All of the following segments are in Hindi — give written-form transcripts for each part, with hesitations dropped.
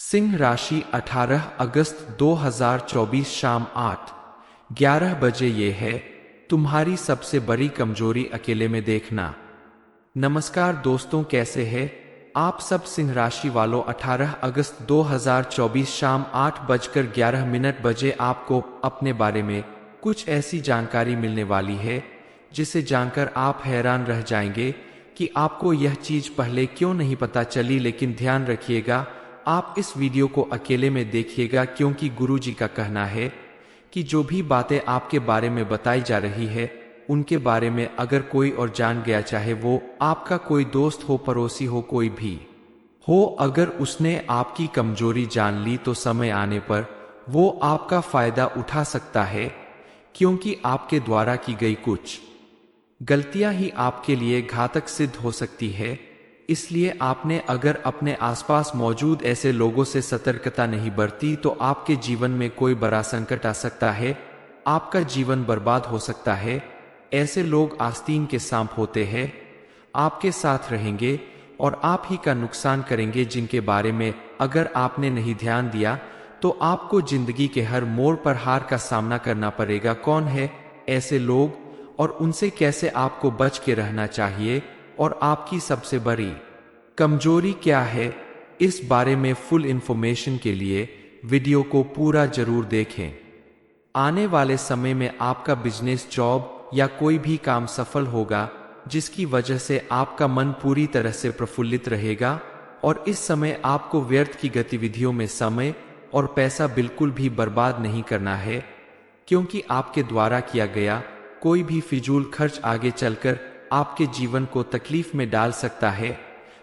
सिंह राशि 18 अगस्त 2024 शाम 8:11 बजे। ये है तुम्हारी सबसे बड़ी कमजोरी, अकेले में देखना। नमस्कार दोस्तों, कैसे हैं आप सब। सिंह राशि वालों, 18 अगस्त 2024 शाम 8:11 बजे आपको अपने बारे में कुछ ऐसी जानकारी मिलने वाली है जिसे जानकर आप हैरान रह जाएंगे कि आपको यह चीज पहले क्यों नहीं पता चली। लेकिन ध्यान रखिएगा, आप इस वीडियो को अकेले में देखिएगा, क्योंकि गुरुजी का कहना है कि जो भी बातें आपके बारे में बताई जा रही है उनके बारे में अगर कोई और जान गया, चाहे वो आपका कोई दोस्त हो, पड़ोसी हो, कोई भी हो, अगर उसने आपकी कमजोरी जान ली तो समय आने पर वो आपका फायदा उठा सकता है, क्योंकि आपके द्वारा की गई कुछ गलतियां ही आपके लिए घातक सिद्ध हो सकती है। इसलिए आपने अगर अपने आसपास मौजूद ऐसे लोगों से सतर्कता नहीं बरती तो आपके जीवन में कोई बड़ा संकट आ सकता है, आपका जीवन बर्बाद हो सकता है। ऐसे लोग आस्तीन के सांप होते हैं, आपके साथ रहेंगे और आप ही का नुकसान करेंगे, जिनके बारे में अगर आपने नहीं ध्यान दिया तो आपको जिंदगी के हर मोड़ पर हार का सामना करना पड़ेगा। कौन है ऐसे लोग और उनसे कैसे आपको बच के रहना चाहिए, और आपकी सबसे बड़ी कमजोरी क्या है, इस बारे में फुल इंफॉर्मेशन के लिए वीडियो को पूरा जरूर देखें। आने वाले समय में आपका बिजनेस, जॉब या कोई भी काम सफल होगा, जिसकी वजह से आपका मन पूरी तरह से प्रफुल्लित रहेगा। और इस समय आपको व्यर्थ की गतिविधियों में समय और पैसा बिल्कुल भी बर्बाद नहीं करना है, क्योंकि आपके द्वारा किया गया कोई भी फिजूल खर्च आगे चलकर आपके जीवन को तकलीफ में डाल सकता है।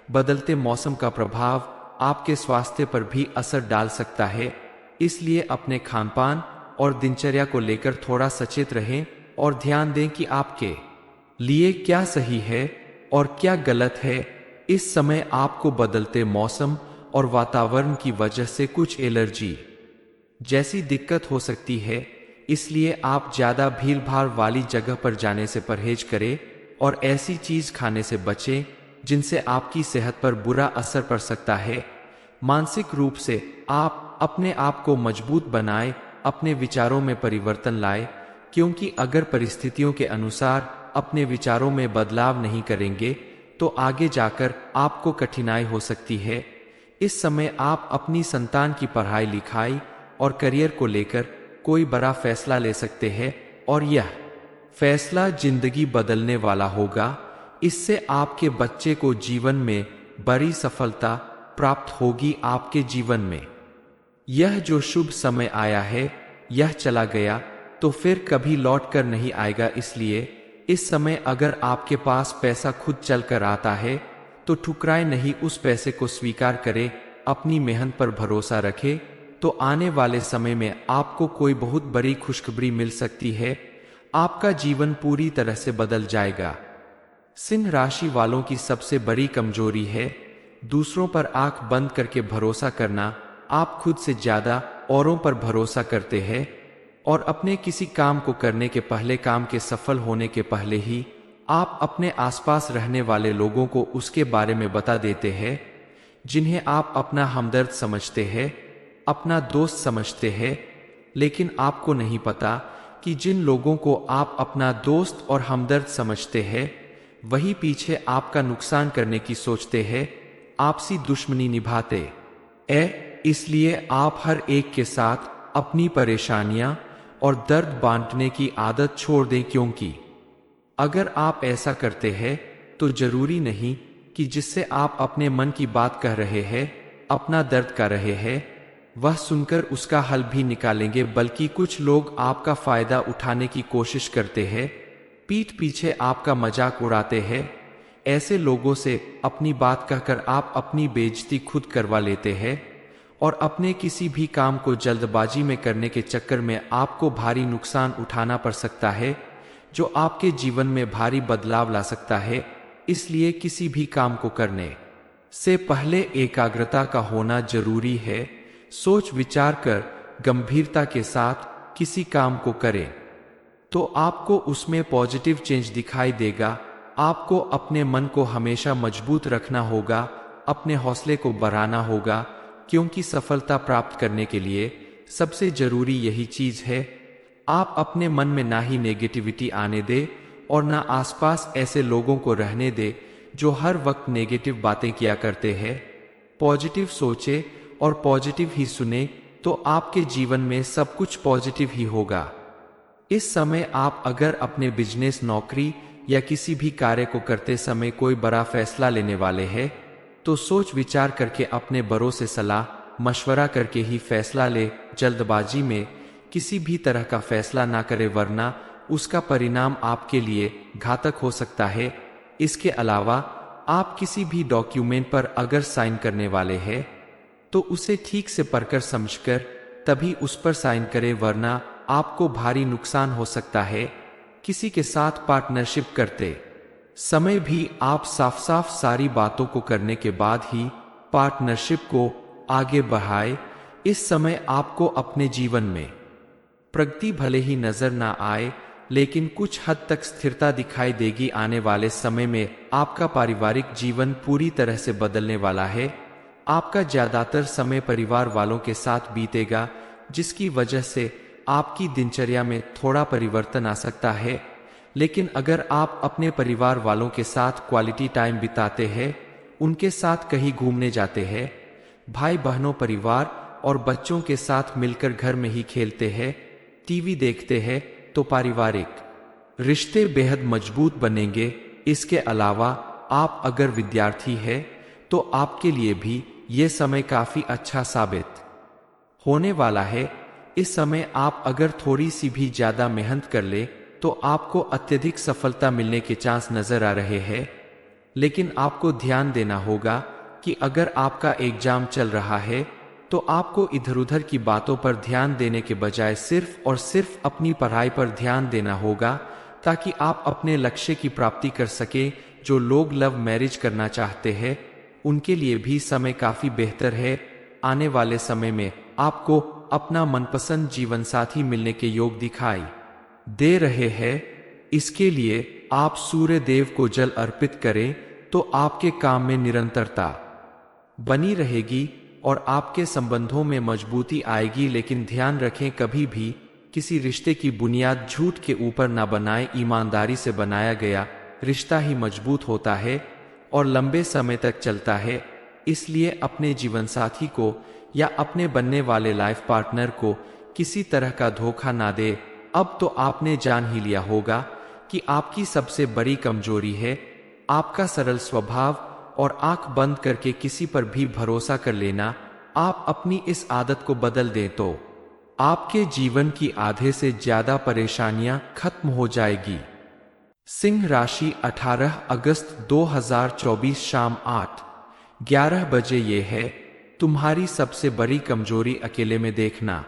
बदलते मौसम का प्रभाव आपके स्वास्थ्य पर भी असर डाल सकता है, इसलिए अपने खानपान और दिनचर्या को लेकर थोड़ा सचेत रहें और ध्यान दें कि आपके लिए क्या सही है और क्या गलत है। इस समय आपको बदलते मौसम और वातावरण की वजह से कुछ एलर्जी जैसी दिक्कत हो सकती है, इसलिए आप ज्यादा भीड़ भाड़ वाली जगह पर जाने से परहेज करें और ऐसी चीज खाने से बचें जिनसे आपकी सेहत पर बुरा असर पड़ सकता है। मानसिक रूप से आप अपने आप को मजबूत बनाएं, अपने विचारों में परिवर्तन लाएं, क्योंकि अगर परिस्थितियों के अनुसार अपने विचारों में बदलाव नहीं करेंगे तो आगे जाकर आपको कठिनाई हो सकती है। इस समय आप अपनी संतान की पढ़ाई लिखाई और करियर को लेकर कोई बड़ा फैसला ले सकते हैं, और यह फैसला जिंदगी बदलने वाला होगा। इससे आपके बच्चे को जीवन में बड़ी सफलता प्राप्त होगी। आपके जीवन में यह जो शुभ समय आया है, यह चला गया तो फिर कभी लौट कर नहीं आएगा। इसलिए इस समय अगर आपके पास पैसा खुद चल कर आता है तो ठुकराए नहीं, उस पैसे को स्वीकार करें, अपनी मेहनत पर भरोसा रखें, तो आने वाले समय में आपको कोई बहुत बड़ी खुशखबरी मिल सकती है। आपका जीवन पूरी तरह से बदल जाएगा। सिंह राशि वालों की सबसे बड़ी कमजोरी है दूसरों पर आंख बंद करके भरोसा करना। आप खुद से ज्यादा औरों पर भरोसा करते हैं और अपने किसी काम को करने के पहले, काम के सफल होने के पहले ही आप अपने आसपास रहने वाले लोगों को उसके बारे में बता देते हैं, जिन्हें आप अपना हमदर्द समझते हैं, अपना दोस्त समझते हैं। लेकिन आपको नहीं पता कि जिन लोगों को आप अपना दोस्त और हमदर्द समझते हैं वही पीछे आपका नुकसान करने की सोचते हैं, आपसी दुश्मनी निभाते हैं। इसलिए आप हर एक के साथ अपनी परेशानियां और दर्द बांटने की आदत छोड़ दें, क्योंकि अगर आप ऐसा करते हैं तो जरूरी नहीं कि जिससे आप अपने मन की बात कह रहे हैं, अपना दर्द कर रहे हैं, वह सुनकर उसका हल भी निकालेंगे, बल्कि कुछ लोग आपका फायदा उठाने की कोशिश करते हैं, पीठ पीछे आपका मजाक उड़ाते हैं। ऐसे लोगों से अपनी बात कहकर आप अपनी बेइज्जती खुद करवा लेते हैं और अपने किसी भी काम को जल्दबाजी में करने के चक्कर में आपको भारी नुकसान उठाना पड़ सकता है, जो आपके जीवन में भारी बदलाव ला सकता है। इसलिए किसी भी काम को करने से पहले एकाग्रता का होना जरूरी है। सोच विचार कर गंभीरता के साथ किसी काम को करें तो आपको उसमें पॉजिटिव चेंज दिखाई देगा। आपको अपने मन को हमेशा मजबूत रखना होगा, अपने हौसले को बढ़ाना होगा, क्योंकि सफलता प्राप्त करने के लिए सबसे जरूरी यही चीज है। आप अपने मन में ना ही नेगेटिविटी आने दे और ना आसपास ऐसे लोगों को रहने दे जो हर वक्त नेगेटिव बातें किया करते हैं। पॉजिटिव सोचे और पॉजिटिव ही सुने तो आपके जीवन में सब कुछ पॉजिटिव ही होगा। इस समय आप अगर अपने बिजनेस, नौकरी या किसी भी कार्य को करते समय कोई बड़ा फैसला लेने वाले हैं तो सोच विचार करके अपने बड़ों से सलाह मशवरा करके ही फैसला ले। जल्दबाजी में किसी भी तरह का फैसला ना करे वरना उसका परिणाम आपके लिए घातक हो सकता है। इसके अलावा आप किसी भी डॉक्यूमेंट पर अगर साइन करने वाले हैं तो उसे ठीक से पढ़कर समझकर तभी उस पर साइन करें वरना आपको भारी नुकसान हो सकता है। किसी के साथ पार्टनरशिप करते समय भी आप साफ साफ सारी बातों को करने के बाद ही पार्टनरशिप को आगे बढ़ाए। इस समय आपको अपने जीवन में प्रगति भले ही नजर ना आए लेकिन कुछ हद तक स्थिरता दिखाई देगी। आने वाले समय में आपका पारिवारिक जीवन पूरी तरह से बदलने वाला है। आपका ज्यादातर समय परिवार वालों के साथ बीतेगा जिसकी वजह से आपकी दिनचर्या में थोड़ा परिवर्तन आ सकता है। लेकिन अगर आप अपने परिवार वालों के साथ क्वालिटी टाइम बिताते हैं, उनके साथ कहीं घूमने जाते हैं, भाई बहनों, परिवार और बच्चों के साथ मिलकर घर में ही खेलते हैं, टीवी देखते हैं तो पारिवारिक रिश्ते बेहद मजबूत बनेंगे। इसके अलावा आप अगर विद्यार्थी हैं तो आपके लिए भी ये समय काफी अच्छा साबित होने वाला है। इस समय आप अगर थोड़ी सी भी ज्यादा मेहनत कर ले तो आपको अत्यधिक सफलता मिलने के चांस नजर आ रहे हैं। लेकिन आपको ध्यान देना होगा कि अगर आपका एग्जाम चल रहा है तो आपको इधर उधर की बातों पर ध्यान देने के बजाय सिर्फ और सिर्फ अपनी पढ़ाई पर ध्यान देना होगा ताकि आप अपने लक्ष्य की प्राप्ति कर सके। जो लोग लव मैरिज करना चाहते हैं उनके लिए भी समय काफी बेहतर है। आने वाले समय में आपको अपना मनपसंद जीवन साथी मिलने के योग दिखाई दे रहे हैं। इसके लिए आप सूर्य देव को जल अर्पित करें तो आपके काम में निरंतरता बनी रहेगी और आपके संबंधों में मजबूती आएगी। लेकिन ध्यान रखें, कभी भी किसी रिश्ते की बुनियाद झूठ के ऊपर ना बनाएं। ईमानदारी से बनाया गया रिश्ता ही मजबूत होता है और लंबे समय तक चलता है। इसलिए अपने जीवन साथी को या अपने बनने वाले लाइफ पार्टनर को किसी तरह का धोखा ना दे। अब तो आपने जान ही लिया होगा कि आपकी सबसे बड़ी कमजोरी है आपका सरल स्वभाव और आंख बंद करके किसी पर भी भरोसा कर लेना। आप अपनी इस आदत को बदल दें तो आपके जीवन की आधे से ज्यादा परेशानियां खत्म हो जाएगी। सिंह राशि 18 अगस्त 2024 शाम 8:11 बजे। ये है तुम्हारी सबसे बड़ी कमजोरी, अकेले में देखना।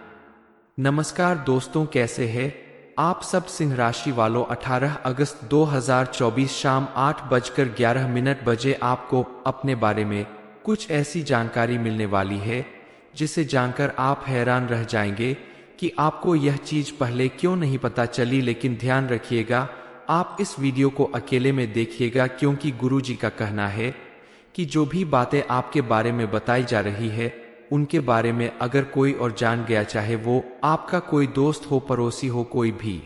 नमस्कार दोस्तों, कैसे हैं आप सब? सिंह राशि वालों, 18 अगस्त 2024 शाम 8:11 बजे आपको अपने बारे में कुछ ऐसी जानकारी मिलने वाली है जिसे जानकर आप हैरान रह जाएंगे कि आपको यह चीज पहले क्यों नहीं पता चली। लेकिन ध्यान रखिएगा, आप इस वीडियो को अकेले में देखिएगा क्योंकि गुरुजी का कहना है कि जो भी बातें आपके बारे में बताई जा रही है उनके बारे में अगर कोई और जान गया, चाहे वो आपका कोई दोस्त हो, पड़ोसी हो, कोई भी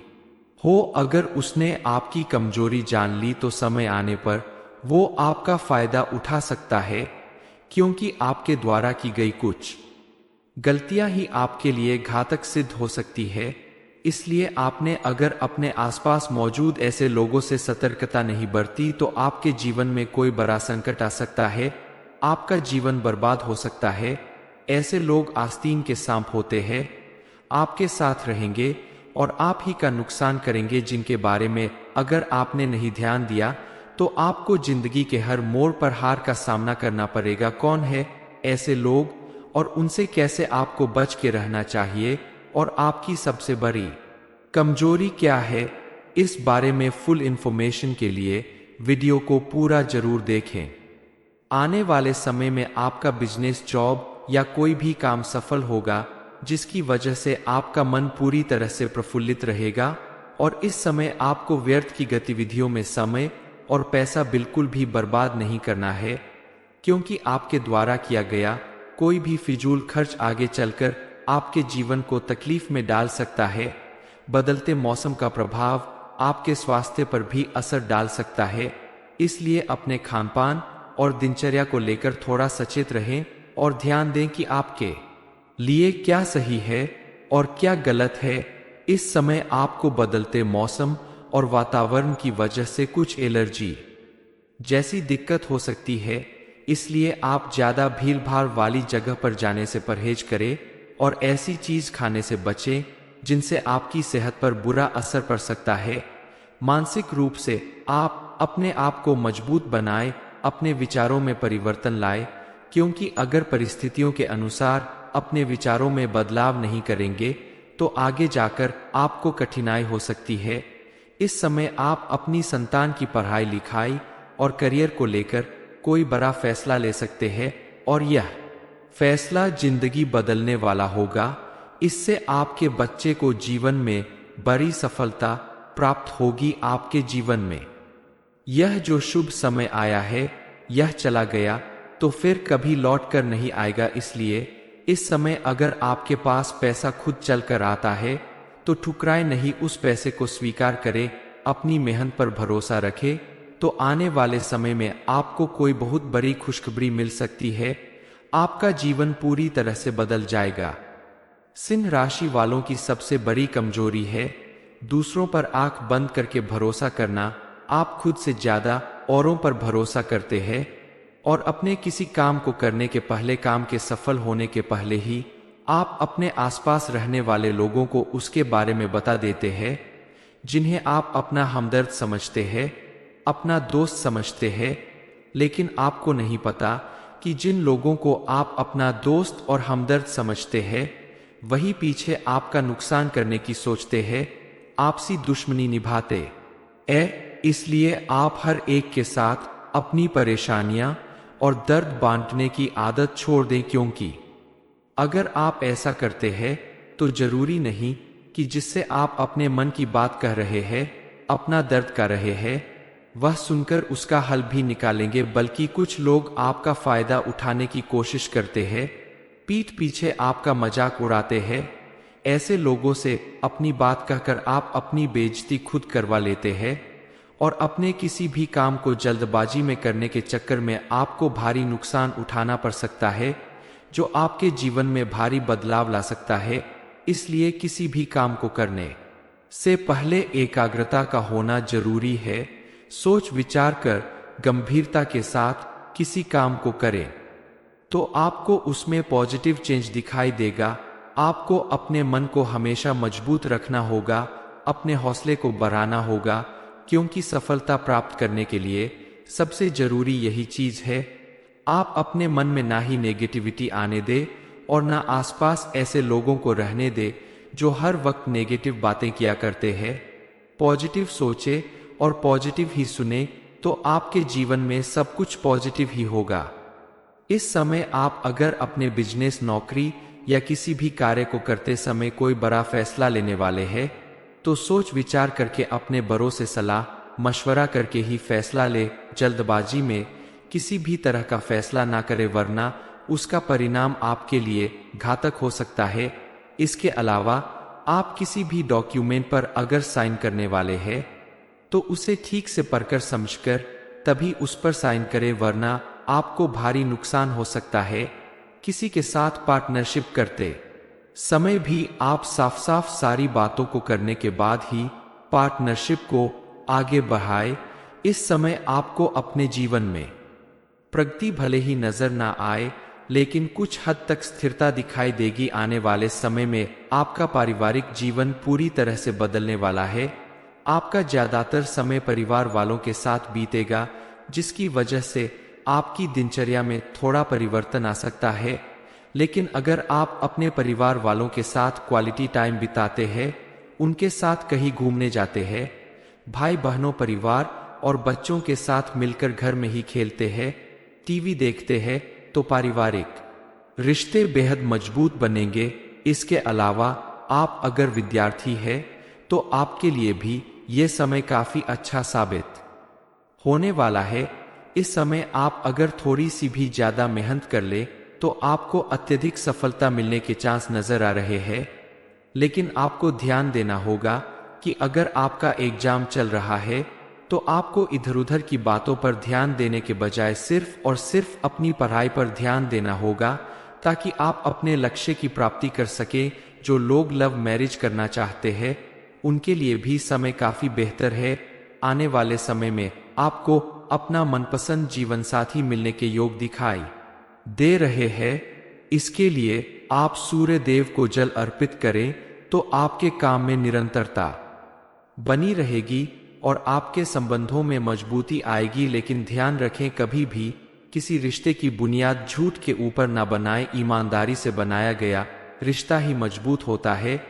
हो, अगर उसने आपकी कमजोरी जान ली तो समय आने पर वो आपका फायदा उठा सकता है क्योंकि आपके द्वारा की गई कुछ गलतियां ही आपके लिए घातक सिद्ध हो सकती है। इसलिए आपने अगर अपने आसपास मौजूद ऐसे लोगों से सतर्कता नहीं बरती तो आपके जीवन में कोई बड़ा संकट आ सकता है, आपका जीवन बर्बाद हो सकता है। ऐसे लोग आस्तीन के सांप होते हैं, आपके साथ रहेंगे और आप ही का नुकसान करेंगे, जिनके बारे में अगर आपने नहीं ध्यान दिया तो आपको जिंदगी के हर मोड़ पर हार का सामना करना पड़ेगा। कौन है ऐसे लोग और उनसे कैसे आपको बच के रहना चाहिए और आपकी सबसे बड़ी कमजोरी क्या है, इस बारे में फुल इंफॉर्मेशन के लिए वीडियो को पूरा जरूर देखें। आने वाले समय में आपका बिजनेस, जॉब या कोई भी काम सफल होगा जिसकी वजह से आपका मन पूरी तरह से प्रफुल्लित रहेगा और इस समय आपको व्यर्थ की गतिविधियों में समय और पैसा बिल्कुल भी बर्बाद नहीं करना है क्योंकि आपके द्वारा किया गया कोई भी फिजूल खर्च आगे चलकर आपके जीवन को तकलीफ में डाल सकता है। बदलते मौसम का प्रभाव आपके स्वास्थ्य पर भी असर डाल सकता है, इसलिए अपने खानपान और दिनचर्या को लेकर थोड़ा सचेत रहें और ध्यान दें कि आपके लिए क्या सही है और क्या गलत है। इस समय आपको बदलते मौसम और वातावरण की वजह से कुछ एलर्जी जैसी दिक्कत हो सकती है, इसलिए आप ज्यादा भीड़ भाड़ वाली जगह पर जाने से परहेज करें और ऐसी चीज खाने से बचें जिनसे आपकी सेहत पर बुरा असर पड़ सकता है। मानसिक रूप से आप अपने आप को मजबूत बनाएं, अपने विचारों में परिवर्तन लाएं, क्योंकि अगर परिस्थितियों के अनुसार अपने विचारों में बदलाव नहीं करेंगे तो आगे जाकर आपको कठिनाई हो सकती है। इस समय आप अपनी संतान की पढ़ाई लिखाई और करियर को लेकर कोई बड़ा फैसला ले सकते हैं और यह फैसला जिंदगी बदलने वाला होगा। इससे आपके बच्चे को जीवन में बड़ी सफलता प्राप्त होगी। आपके जीवन में यह जो शुभ समय आया है यह चला गया तो फिर कभी लौट कर नहीं आएगा, इसलिए इस समय अगर आपके पास पैसा खुद चल कर आता है तो ठुकराए नहीं, उस पैसे को स्वीकार करें, अपनी मेहनत पर भरोसा रखें तो आने वाले समय में आपको कोई बहुत बड़ी खुशखबरी मिल सकती है। आपका जीवन पूरी तरह से बदल जाएगा। सिंह राशि वालों की सबसे बड़ी कमजोरी है दूसरों पर आंख बंद करके भरोसा करना। आप खुद से ज्यादा औरों पर भरोसा करते हैं और अपने किसी काम को करने के पहले, काम के सफल होने के पहले ही आप अपने आसपास रहने वाले लोगों को उसके बारे में बता देते हैं, जिन्हें आप अपना हमदर्द समझते हैं, अपना दोस्त समझते हैं। लेकिन आपको नहीं पता कि जिन लोगों को आप अपना दोस्त और हमदर्द समझते हैं वही पीछे आपका नुकसान करने की सोचते हैं, आपसी दुश्मनी निभाते इसलिए आप हर एक के साथ अपनी परेशानियां और दर्द बांटने की आदत छोड़ दें, क्योंकि अगर आप ऐसा करते हैं तो जरूरी नहीं कि जिससे आप अपने मन की बात कह रहे हैं, अपना दर्द कर रहे हैं, वह सुनकर उसका हल भी निकालेंगे, बल्कि कुछ लोग आपका फायदा उठाने की कोशिश करते हैं, पीठ पीछे आपका मजाक उड़ाते हैं। ऐसे लोगों से अपनी बात कहकर आप अपनी बेइज्जती खुद करवा लेते हैं और अपने किसी भी काम को जल्दबाजी में करने के चक्कर में आपको भारी नुकसान उठाना पड़ सकता है, जो आपके जीवन में भारी बदलाव ला सकता है। इसलिए किसी भी काम को करने से पहले एकाग्रता का होना जरूरी है। सोच विचार कर गंभीरता के साथ किसी काम को करें तो आपको उसमें पॉजिटिव चेंज दिखाई देगा। आपको अपने मन को हमेशा मजबूत रखना होगा, अपने हौसले को बढ़ाना होगा, क्योंकि सफलता प्राप्त करने के लिए सबसे जरूरी यही चीज है। आप अपने मन में ना ही नेगेटिविटी आने दे और ना आसपास ऐसे लोगों को रहने दे जो हर वक्त नेगेटिव बातें किया करते हैं। पॉजिटिव सोचे और पॉजिटिव ही सुने तो आपके जीवन में सब कुछ पॉजिटिव ही होगा। इस समय आप अगर अपने बिजनेस, नौकरी या किसी भी कार्य को करते समय कोई बड़ा फैसला लेने वाले हैं तो सोच विचार करके, अपने बड़ों से सलाह मशवरा करके ही फैसला ले। जल्दबाजी में किसी भी तरह का फैसला ना करें, वरना उसका परिणाम आपके लिए घातक हो सकता है। इसके अलावा आप किसी भी डॉक्यूमेंट पर अगर साइन करने वाले हैं तो उसे ठीक से पढ़कर समझकर तभी उस पर साइन करें, वरना आपको भारी नुकसान हो सकता है। किसी के साथ पार्टनरशिप करते समय भी आप साफ साफ सारी बातों को करने के बाद ही पार्टनरशिप को आगे बढ़ाए। इस समय आपको अपने जीवन में प्रगति भले ही नजर ना आए, लेकिन कुछ हद तक स्थिरता दिखाई देगी। आने वाले समय में आपका पारिवारिक जीवन पूरी तरह से बदलने वाला है। आपका ज्यादातर समय परिवार वालों के साथ बीतेगा, जिसकी वजह से आपकी दिनचर्या में थोड़ा परिवर्तन आ सकता है। लेकिन अगर आप अपने परिवार वालों के साथ क्वालिटी टाइम बिताते हैं, उनके साथ कहीं घूमने जाते हैं, भाई बहनों, परिवार और बच्चों के साथ मिलकर घर में ही खेलते हैं, टीवी देखते हैं, तो पारिवारिक रिश्ते बेहद मजबूत बनेंगे। इसके अलावा आप अगर विद्यार्थी हैं तो आपके लिए भी ये समय काफी अच्छा साबित होने वाला है। इस समय आप अगर थोड़ी सी भी ज्यादा मेहनत कर ले तो आपको अत्यधिक सफलता मिलने के चांस नजर आ रहे हैं। लेकिन आपको ध्यान देना होगा कि अगर आपका एग्जाम चल रहा है तो आपको इधर उधर की बातों पर ध्यान देने के बजाय सिर्फ और सिर्फ अपनी पढ़ाई पर ध्यान देना होगा, ताकि आप अपने लक्ष्य की प्राप्ति कर सकें। जो लोग लव मैरिज करना चाहते हैं उनके लिए भी समय काफी बेहतर है। आने वाले समय में आपको अपना मनपसंद जीवन साथी मिलने के योग दिखाई दे रहे हैं। इसके लिए आप सूर्य देव को जल अर्पित करें तो आपके काम में निरंतरता बनी रहेगी और आपके संबंधों में मजबूती आएगी। लेकिन ध्यान रखें, कभी भी किसी रिश्ते की बुनियाद झूठ के ऊपर ना बनाएं। ईमानदारी से बनाया गया रिश्ता ही मजबूत होता है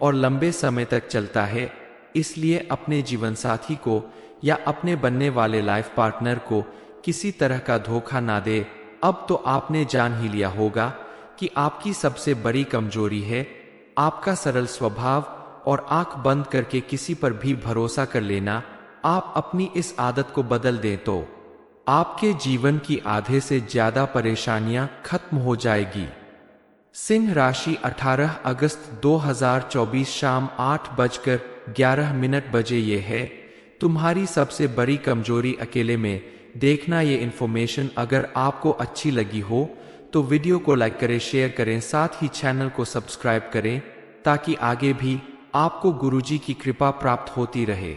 और लंबे समय तक चलता है। इसलिए अपने जीवन साथी को या अपने बनने वाले लाइफ पार्टनर को किसी तरह का धोखा ना दे। अब तो आपने जान ही लिया होगा कि आपकी सबसे बड़ी कमजोरी है आपका सरल स्वभाव और आंख बंद करके किसी पर भी भरोसा कर लेना। आप अपनी इस आदत को बदल दें तो आपके जीवन की आधे से ज्यादा परेशानियां खत्म हो जाएगी। सिंह राशि 18 अगस्त 2024 शाम 8:11 बजे ये है तुम्हारी सबसे बड़ी कमजोरी अकेले में देखना। ये इन्फॉर्मेशन अगर आपको अच्छी लगी हो तो वीडियो को लाइक करें, शेयर करें, साथ ही चैनल को सब्सक्राइब करें ताकि आगे भी आपको गुरुजी की कृपा प्राप्त होती रहे।